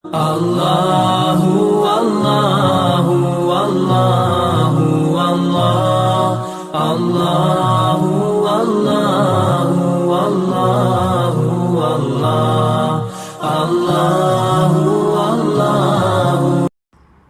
اللہ اللہ اللہ اللہ اللہ اللہ اللہ اللہ۔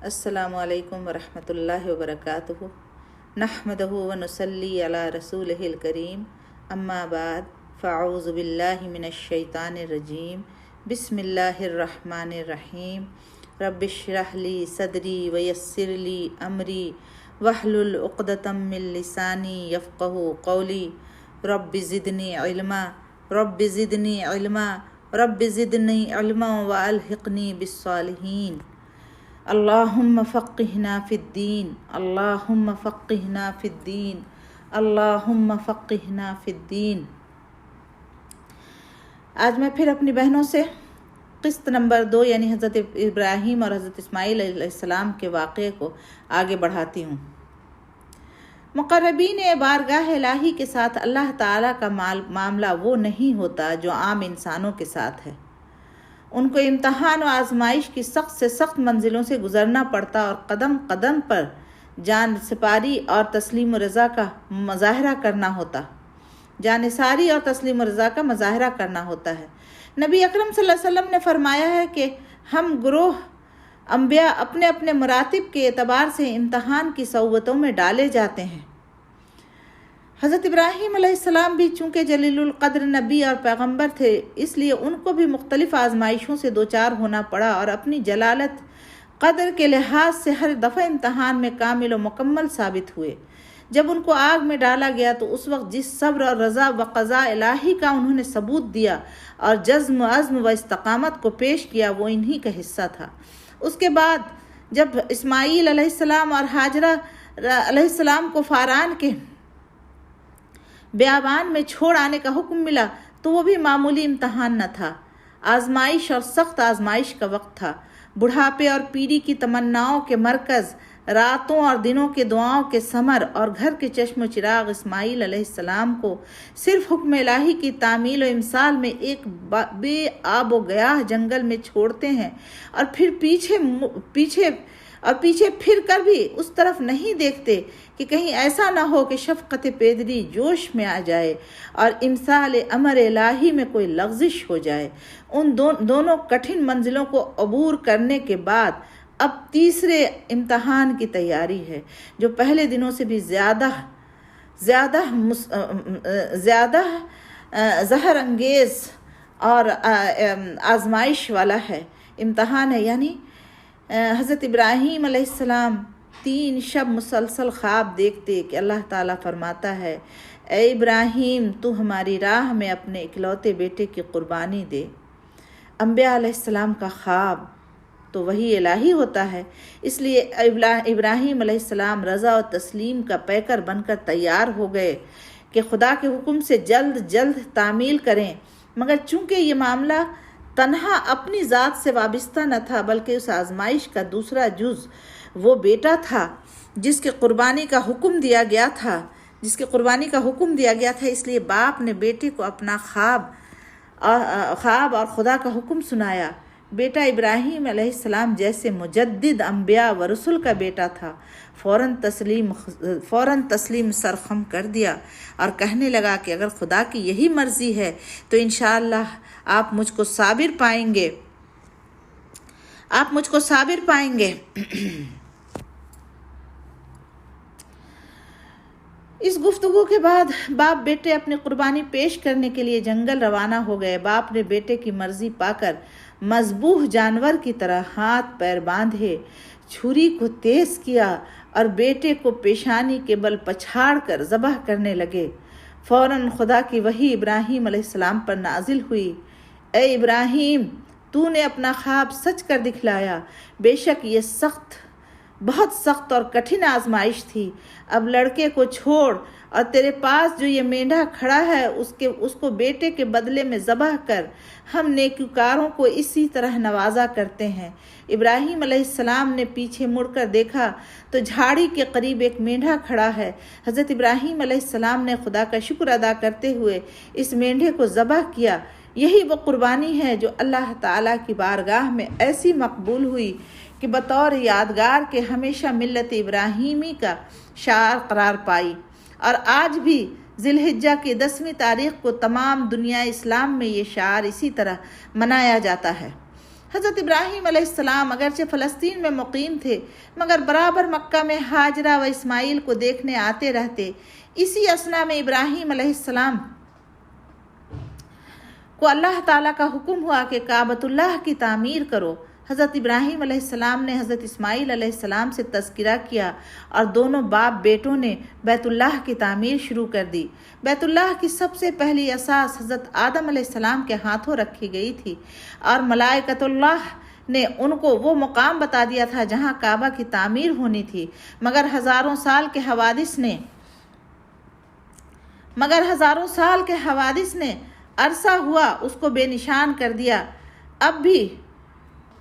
السلام علیکم ورحمۃ اللہ وبرکاتہ۔ نحمدہ ونصلی علی رسولہ الکریم، اما بعد فاعوذ باللہ من الشیطان الرجیم، بسم اللہ الرحمن الرحیم۔ رب اشرح لی صدری ویسر لی امری واحلل عقدۃ من لسانی یفقہوا قولی۔ رب زدنی علما رب زدنی علما رب زدنی علما والحقنی بالصالحین۔ اللہم فقہنا فی الدین، اللہم فقہنا فی الدین، اللہم فقہنا فی الدین۔ آج میں پھر اپنی بہنوں سے قسط نمبر 2 یعنی حضرت ابراہیم اور حضرت اسماعیل علیہ السلام کے واقعے کو آگے بڑھاتی ہوں۔ مقربین بارگاہ الہی کے ساتھ اللہ تعالیٰ کا معاملہ وہ نہیں ہوتا جو عام انسانوں کے ساتھ ہے۔ ان کو امتحان و آزمائش کی سخت سے سخت منزلوں سے گزرنا پڑتا اور قدم قدم پر جان سپاری اور تسلیم و رضا کا مظاہرہ کرنا ہوتا جانثاری اور تسلیم و رضا کا مظاہرہ کرنا ہوتا ہے۔ نبی اکرم صلی اللہ علیہ وسلم نے فرمایا ہے کہ ہم گروہ انبیاء اپنے اپنے مراتب کے اعتبار سے امتحان کی صعوبتوں میں ڈالے جاتے ہیں۔ حضرت ابراہیم علیہ السلام بھی چونکہ جلیل القدر نبی اور پیغمبر تھے، اس لیے ان کو بھی مختلف آزمائشوں سے دوچار ہونا پڑا اور اپنی جلالت قدر کے لحاظ سے ہر دفعہ امتحان میں کامل و مکمل ثابت ہوئے۔ جب ان کو آگ میں ڈالا گیا تو اس وقت جس صبر اور رضا و قضاء الہی کا انہوں نے ثبوت دیا اور جزم و عزم و استقامت کو پیش کیا، وہ انہی کا حصہ تھا۔ اس کے بعد جب اسماعیل علیہ السلام اور ہاجرہ علیہ السلام کو فاران کے بیابان میں چھوڑ آنے کا حکم ملا تو وہ بھی معمولی امتحان نہ تھا، آزمائش اور سخت آزمائش کا وقت تھا۔ بڑھاپے اور پیری کی تمناؤں کے مرکز، راتوں اور دنوں کے دعاؤں کے ثمر اور گھر کے چشم و چراغ اسماعیل علیہ السلام کو صرف حکم الہی کی تعمیل و امثال میں ایک بے آب و گیاہ جنگل میں چھوڑتے ہیں اور پھر پیچھے پھر کر بھی اس طرف نہیں دیکھتے کہ کہیں ایسا نہ ہو کہ شفقت پیدری جوش میں آ جائے اور امثال امر الہی میں کوئی لغزش ہو جائے۔ ان دونوں کٹھن منزلوں کو عبور کرنے کے بعد اب تیسرے امتحان کی تیاری ہے، جو پہلے دنوں سے بھی زیادہ زہر انگیز اور آزمائش والا ہے۔ امتحان ہے یعنی حضرت ابراہیم علیہ السلام 3 شب مسلسل خواب دیکھتے کہ اللہ تعالیٰ فرماتا ہے، اے ابراہیم تو ہماری راہ میں اپنے اکلوتے بیٹے کی قربانی دے۔ انبیاء علیہ السلام کا خواب تو وحی الہی ہوتا ہے، اس لیے ابراہیم علیہ السلام رضا و تسلیم کا پیکر بن کر تیار ہو گئے کہ خدا کے حکم سے جلد تعمیل کریں، مگر چونکہ یہ معاملہ تنہا اپنی ذات سے وابستہ نہ تھا بلکہ اس آزمائش کا دوسرا جز وہ بیٹا تھا جس کے قربانی کا حکم دیا گیا تھا، اس لیے باپ نے بیٹے کو اپنا خواب اور خدا کا حکم سنایا۔ بیٹا ابراہیم علیہ السلام جیسے مجدد انبیاء و رسول کا بیٹا تھا، فوراً تسلیم سرخم کر دیا اور کہنے لگا کہ اگر خدا کی یہی مرضی ہے تو انشاءاللہ آپ مجھ کو صابر پائیں گے۔ اس گفتگو کے بعد باپ بیٹے اپنی قربانی پیش کرنے کے لیے جنگل روانہ ہو گئے۔ باپ نے بیٹے کی مرضی پا کر مذبوح جانور کی طرح ہاتھ پیر باندھے، چھری کو تیز کیا اور بیٹے کو پیشانی کے بل پچھاڑ کر ذبح کرنے لگے۔ فوراً خدا کی وحی ابراہیم علیہ السلام پر نازل ہوئی، اے ابراہیم تو نے اپنا خواب سچ کر دکھلایا، بے شک یہ بہت سخت اور کٹھن آزمائش تھی۔ اب لڑکے کو چھوڑ اور تیرے پاس جو یہ مینڈھا کھڑا ہے اس کو بیٹے کے بدلے میں ذبح کر، ہم نیکوکاروں کو اسی طرح نوازا کرتے ہیں۔ ابراہیم علیہ السلام نے پیچھے مڑ کر دیکھا تو جھاڑی کے قریب ایک مینڈھا کھڑا ہے۔ حضرت ابراہیم علیہ السلام نے خدا کا شکر ادا کرتے ہوئے اس مینڈھے کو ذبح کیا۔ یہی وہ قربانی ہے جو اللہ تعالیٰ کی بارگاہ میں ایسی مقبول ہوئی کہ بطور یادگار کے ہمیشہ ملت ابراہیمی کا شعار قرار پائی، اور آج بھی ذی الحجہ کی 10ویں تاریخ کو تمام دنیا اسلام میں یہ شعار اسی طرح منایا جاتا ہے۔ حضرت ابراہیم علیہ السلام اگرچہ فلسطین میں مقیم تھے، مگر برابر مکہ میں ہاجرہ و اسماعیل کو دیکھنے آتے رہتے۔ اسی اثنا میں ابراہیم علیہ السلام کو اللہ تعالیٰ کا حکم ہوا کہ کعبۃ اللہ کی تعمیر کرو۔ حضرت ابراہیم علیہ السلام نے حضرت اسماعیل علیہ السلام سے تذکرہ کیا اور دونوں باپ بیٹوں نے بیت اللہ کی تعمیر شروع کر دی۔ بیت اللہ کی سب سے پہلی اساس حضرت آدم علیہ السلام کے ہاتھوں رکھی گئی تھی، اور ملائکۃ اللہ نے ان کو وہ مقام بتا دیا تھا جہاں کعبہ کی تعمیر ہونی تھی، مگر ہزاروں سال کے حوادث نے عرصہ ہوا اس کو بے نشان کر دیا۔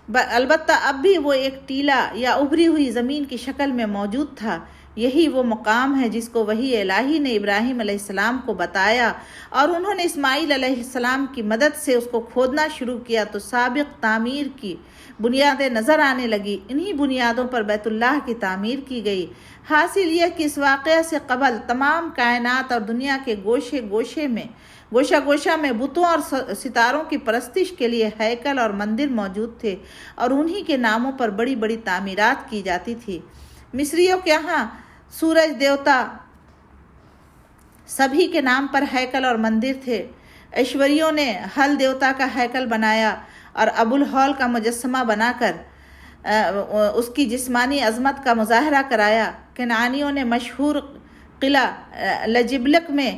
البتہ اب بھی وہ ایک ٹیلا یا ابھری ہوئی زمین کی شکل میں موجود تھا۔ یہی وہ مقام ہے جس کو وحی الہی نے ابراہیم علیہ السلام کو بتایا، اور انہوں نے اسماعیل علیہ السلام کی مدد سے اس کو کھودنا شروع کیا تو سابق تعمیر کی بنیادیں نظر آنے لگی۔ انہی بنیادوں پر بیت اللہ کی تعمیر کی گئی۔ حاصل یہ کہ اس واقعہ سے قبل تمام کائنات اور دنیا کے گوشہ میں بتوں اور ستاروں کی پرستش کے لیے ہیکل اور مندر موجود تھے، اور انہی کے ناموں پر بڑی بڑی تعمیرات کی جاتی تھی۔ مصریوں کے ہاں سورج دیوتا سبھی کے نام پر ہیکل اور مندر تھے۔ ایشوریوں نے ہل دیوتا کا ہیکل بنایا اور ابو الہول کا مجسمہ بنا کر اس کی جسمانی عظمت کا مظاہرہ کرایا۔ کنعانیوں نے مشہور قلعہ لجبلک میں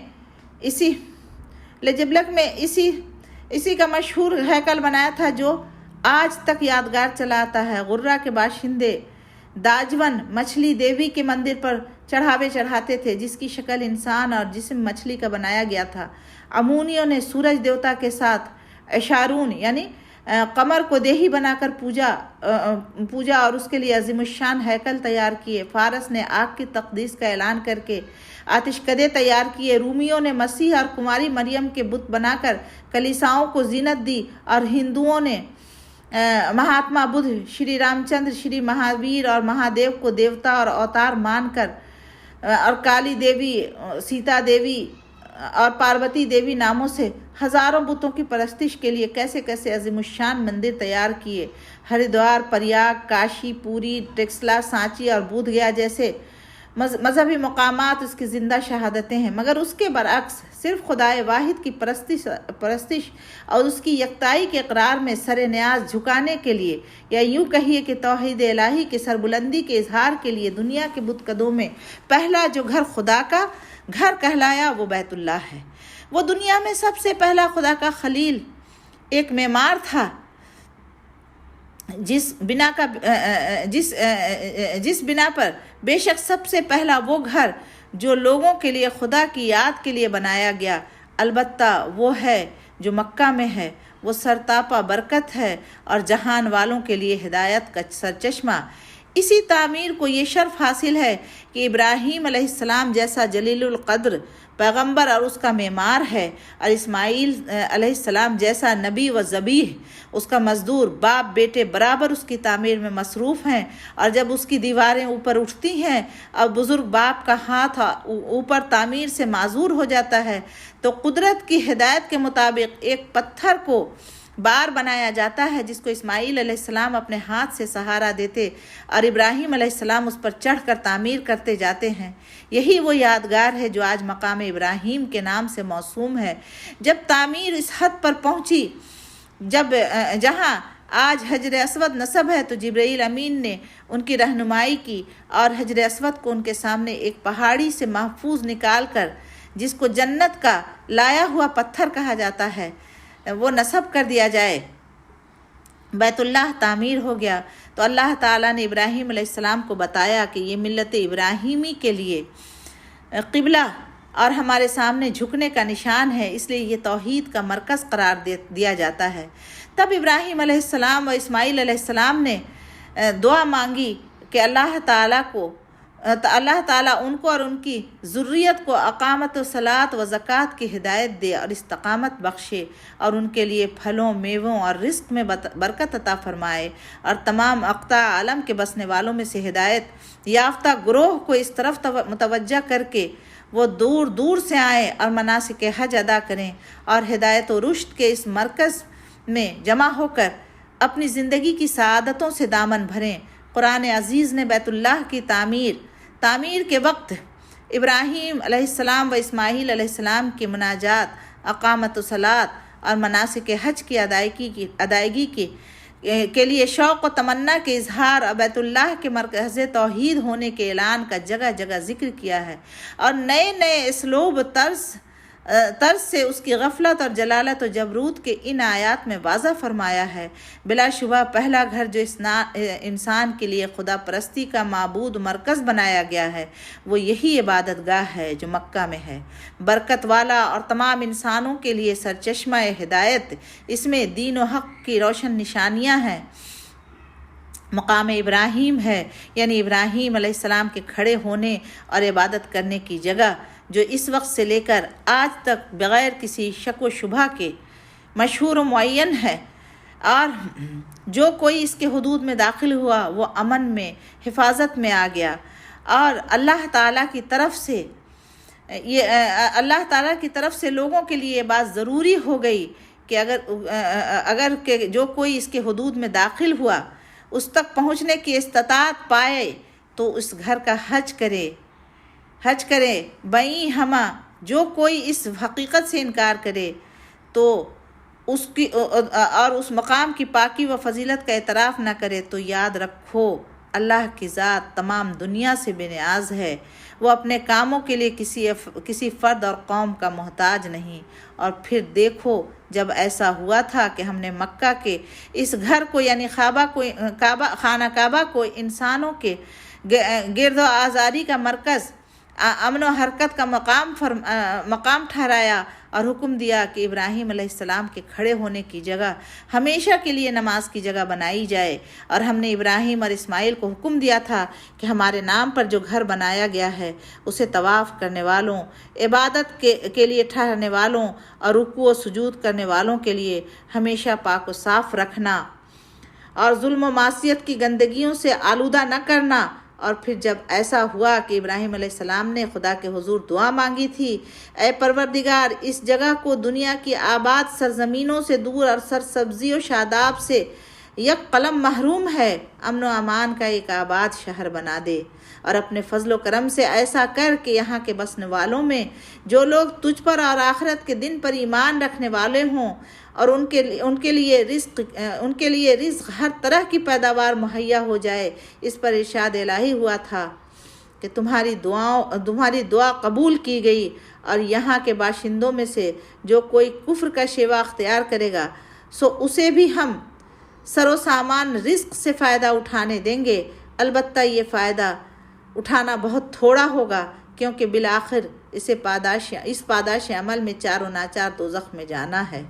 اسی کا مشہور ہیکل بنایا تھا جو آج تک یادگار چلا آتا ہے۔ غرہ کے باشندے داجون مچھلی دیوی کے مندر پر چڑھاوے چڑھاتے تھے جس کی شکل انسان اور جسم مچھلی کا بنایا گیا تھا۔ امونیوں نے سورج دیوتا کے ساتھ اشارون یعنی قمر کو دیہی بنا کر پوجا اور اس کے لیے عظیم الشان ہیکل تیار کیے۔ فارس نے آگ کی تقدیس کا اعلان کر کے آتش کدے تیار کیے۔ رومیوں نے مسیح اور کماری مریم کے بت بنا کر کلیساؤں کو زینت دی، اور ہندوؤں نے مہاتما بدھ، شری رام چندر، شری مہاویر اور مہادیو کو دیوتا اور اوتار مان کر، اور کالی دیوی، سیتا دیوی اور پاروتی دیوی ناموں سے ہزاروں بتوں کی پرستش کے لیے کیسے کیسے عظیم الشان مندر تیار کیے۔ ہریدوار، پریاگ، کاشی، پوری، ٹیکسلا، سانچی اور بودھ گیا جیسے مذہبی مقامات اس کی زندہ شہادتیں ہیں، مگر اس کے برعکس صرف خدائے واحد کی پرستش اور اس کی یکتائی کے اقرار میں سر نیاز جھکانے کے لیے، یا یوں کہیے کہ توحید الہی کی سربلندی کے اظہار کے لیے دنیا کے بت قدوں میں پہلا جو گھر خدا کا گھر کہلایا وہ بیت اللہ ہے۔ وہ دنیا میں سب سے پہلا خدا کا خلیل ایک معمار تھا، جس بنا پر بے شک سب سے پہلا وہ گھر جو لوگوں کے لیے خدا کی یاد کے لیے بنایا گیا، البتہ وہ ہے جو مکہ میں ہے، وہ سرتاپا برکت ہے اور جہان والوں کے لیے ہدایت کا سرچشمہ۔ اسی تعمیر کو یہ شرف حاصل ہے کہ ابراہیم علیہ السلام جیسا جلیل القدر پیغمبر اور اس کا معمار ہے، اور اسماعیل علیہ السلام جیسا نبی و ذبیح اس کا مزدور، باپ بیٹے برابر اس کی تعمیر میں مصروف ہیں، اور جب اس کی دیواریں اوپر اٹھتی ہیں اور بزرگ باپ کا ہاتھ اوپر تعمیر سے معذور ہو جاتا ہے تو قدرت کی ہدایت کے مطابق ایک پتھر کو بار بنایا جاتا ہے جس کو اسماعیل علیہ السلام اپنے ہاتھ سے سہارا دیتے اور ابراہیم علیہ السلام اس پر چڑھ کر تعمیر کرتے جاتے ہیں۔ یہی وہ یادگار ہے جو آج مقام ابراہیم کے نام سے موسوم ہے۔ جب تعمیر اس حد پر پہنچی جہاں آج حجر اسود نصب ہے تو جبرائیل امین نے ان کی رہنمائی کی اور حجر اسود کو ان کے سامنے ایک پہاڑی سے محفوظ نکال کر، جس کو جنت کا لایا ہوا پتھر کہا جاتا ہے، وہ نصب کر دیا جائے۔ بیت اللہ تعمیر ہو گیا تو اللہ تعالیٰ نے ابراہیم علیہ السلام کو بتایا کہ یہ ملت ابراہیمی کے لیے قبلہ اور ہمارے سامنے جھکنے کا نشان ہے، اس لیے یہ توحید کا مرکز قرار دیا جاتا ہے۔ تب ابراہیم علیہ السلام و اسماعیل علیہ السلام نے دعا مانگی کہ اللہ تعالیٰ کو اللہ تعالیٰ ان کو اور ان کی ذریت کو اقامت و صلاۃ و زکوٰۃ کی ہدایت دے اور استقامت بخشے، اور ان کے لیے پھلوں، میووں اور رزق میں برکت عطا فرمائے، اور تمام اقطاع عالم کے بسنے والوں میں سے ہدایت یافتہ گروہ کو اس طرف متوجہ کر کے وہ دور دور سے آئیں اور مناسک حج ادا کریں، اور ہدایت و رشد کے اس مرکز میں جمع ہو کر اپنی زندگی کی سعادتوں سے دامن بھریں۔ قرآن عزیز نے بیت اللہ کی تعمیر کے وقت ابراہیم علیہ السلام و اسماعیل علیہ السلام کی مناجات، اقامت صلاۃ اور مناسک حج کی ادائیگی کے لیے شوق و تمنا کے اظہار اور بیت اللہ کے مرکز توحید ہونے کے اعلان کا جگہ جگہ ذکر کیا ہے، اور نئے نئے اسلوب طرز سے اس کی غفلت اور جلالت و جبروت کے ان آیات میں واضح فرمایا ہے۔ بلا شبہ پہلا گھر جو انسان کے لیے خدا پرستی کا معبود مرکز بنایا گیا ہے وہ یہی عبادت گاہ ہے جو مکہ میں ہے، برکت والا اور تمام انسانوں کے لیے سرچشمہ ہدایت۔ اس میں دین و حق کی روشن نشانیاں ہیں۔ مقام ابراہیم ہے، یعنی ابراہیم علیہ السلام کے کھڑے ہونے اور عبادت کرنے کی جگہ، جو اس وقت سے لے کر آج تک بغیر کسی شک و شبہ کے مشہور و معین ہے، اور جو کوئی اس کے حدود میں داخل ہوا وہ امن میں، حفاظت میں آ گیا، اور اللہ تعالیٰ کی طرف سے لوگوں کے لیے یہ بات ضروری ہو گئی کہ اگر کہ جو کوئی اس کے حدود میں داخل ہوا اس تک پہنچنے کی استطاعت پائے تو اس گھر کا حج کرے بئیں ہمہ۔ جو کوئی اس حقیقت سے انکار کرے تو اس کی اور اس مقام کی پاکی و فضیلت کا اعتراف نہ کرے تو یاد رکھو اللہ کی ذات تمام دنیا سے بے نیاز ہے، وہ اپنے کاموں کے لیے کسی فرد اور قوم کا محتاج نہیں۔ اور پھر دیکھو جب ایسا ہوا تھا کہ ہم نے مکہ کے اس گھر کو یعنی خانہ کعبہ کو انسانوں کے گرد و آزاری کا مرکز، امن و حرکت کا مقام ٹھہرایا، اور حکم دیا کہ ابراہیم علیہ السلام کے کھڑے ہونے کی جگہ ہمیشہ کے لیے نماز کی جگہ بنائی جائے، اور ہم نے ابراہیم اور اسماعیل کو حکم دیا تھا کہ ہمارے نام پر جو گھر بنایا گیا ہے اسے طواف کرنے والوں، عبادت کے لیے ٹھہرنے والوں اور رکوع و سجود کرنے والوں کے لیے ہمیشہ پاک و صاف رکھنا، اور ظلم و معصیت کی گندگیوں سے آلودہ نہ کرنا۔ اور پھر جب ایسا ہوا کہ ابراہیم علیہ السلام نے خدا کے حضور دعا مانگی تھی، اے پروردگار، اس جگہ کو دنیا کی آباد سرزمینوں سے دور اور سرسبزی و شاداب سے یک قلم محروم ہے، امن و امان کا ایک آباد شہر بنا دے، اور اپنے فضل و کرم سے ایسا کر کہ یہاں کے بسنے والوں میں جو لوگ تجھ پر اور آخرت کے دن پر ایمان رکھنے والے ہوں، اور ان کے لیے رزق ہر طرح کی پیداوار مہیا ہو جائے۔ اس پر ارشاد الہی ہوا تھا کہ تمہاری دعا قبول کی گئی، اور یہاں کے باشندوں میں سے جو کوئی کفر کا شیوا اختیار کرے گا سو اسے بھی ہم سر و سامان رزق سے فائدہ اٹھانے دیں گے، البتہ یہ فائدہ اٹھانا بہت تھوڑا ہوگا، کیونکہ بالآخر اس پاداش عمل میں چار و ناچار دوزخ میں جانا ہے۔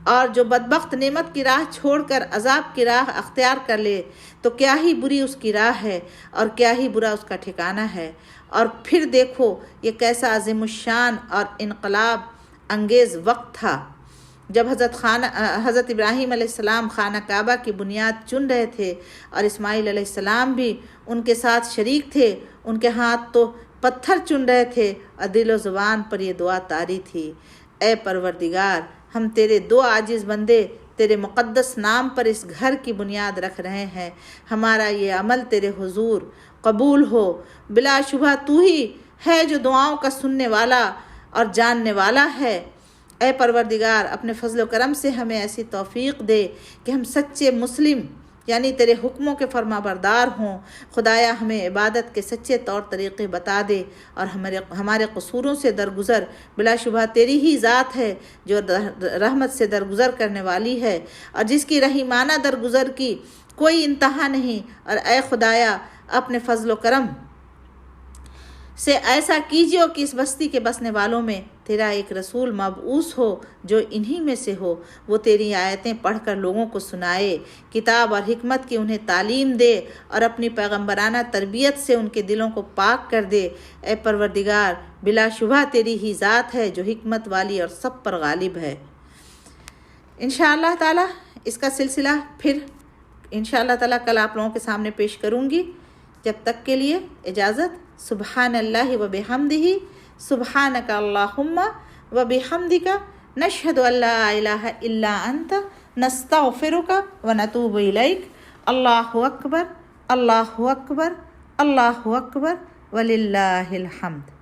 اور جو بدبخت نعمت کی راہ چھوڑ کر عذاب کی راہ اختیار کر لے تو کیا ہی بری اس کی راہ ہے، اور کیا ہی برا اس کا ٹھکانہ ہے۔ اور پھر دیکھو یہ کیسا عظیم الشان اور انقلاب انگیز وقت تھا جب حضرت ابراہیم علیہ السلام خانہ کعبہ کی بنیاد چن رہے تھے، اور اسماعیل علیہ السلام بھی ان کے ساتھ شریک تھے۔ ان کے ہاتھ تو پتھر چن رہے تھے اور دل و زبان پر یہ دعا طاری تھی، اے پروردگار، ہم تیرے دو عاجز بندے تیرے مقدس نام پر اس گھر کی بنیاد رکھ رہے ہیں، ہمارا یہ عمل تیرے حضور قبول ہو۔ بلا شبہ تو ہی ہے جو دعاؤں کا سننے والا اور جاننے والا ہے۔ اے پروردگار، اپنے فضل و کرم سے ہمیں ایسی توفیق دے کہ ہم سچے مسلم یعنی تیرے حکموں کے فرما بردار ہوں۔ خدایا ہمیں عبادت کے سچے طور طریقے بتا دے اور ہمارے قصوروں سے درگزر۔ بلا شبہ تیری ہی ذات ہے جو رحمت سے درگزر کرنے والی ہے، اور جس کی رحیمانہ درگزر کی کوئی انتہا نہیں۔ اور اے خدایا، اپنے فضل و کرم سے ایسا کیجیے کہ اس بستی کے بسنے والوں میں تیرا ایک رسول مبعوث ہو جو انہی میں سے ہو، وہ تیری آیتیں پڑھ کر لوگوں کو سنائے، کتاب اور حکمت کی انہیں تعلیم دے اور اپنی پیغمبرانہ تربیت سے ان کے دلوں کو پاک کر دے۔ اے پروردگار، بلا شبہ تیری ہی ذات ہے جو حکمت والی اور سب پر غالب ہے۔ انشاءاللہ تعالی اس کا سلسلہ پھر انشاءاللہ تعالی کل آپ لوگوں کے سامنے پیش کروں گی۔ جب تک کے لیے اجازت۔ سبحان اللہ و بحمدہ، سبحانک اللہم و بحمدک، نشہد ان لا الہ الا انت، نستغفرک و نتوب الیک۔ اللہ اکبر، اللہ اکبر، اللہ اکبر، وللہ الحمد۔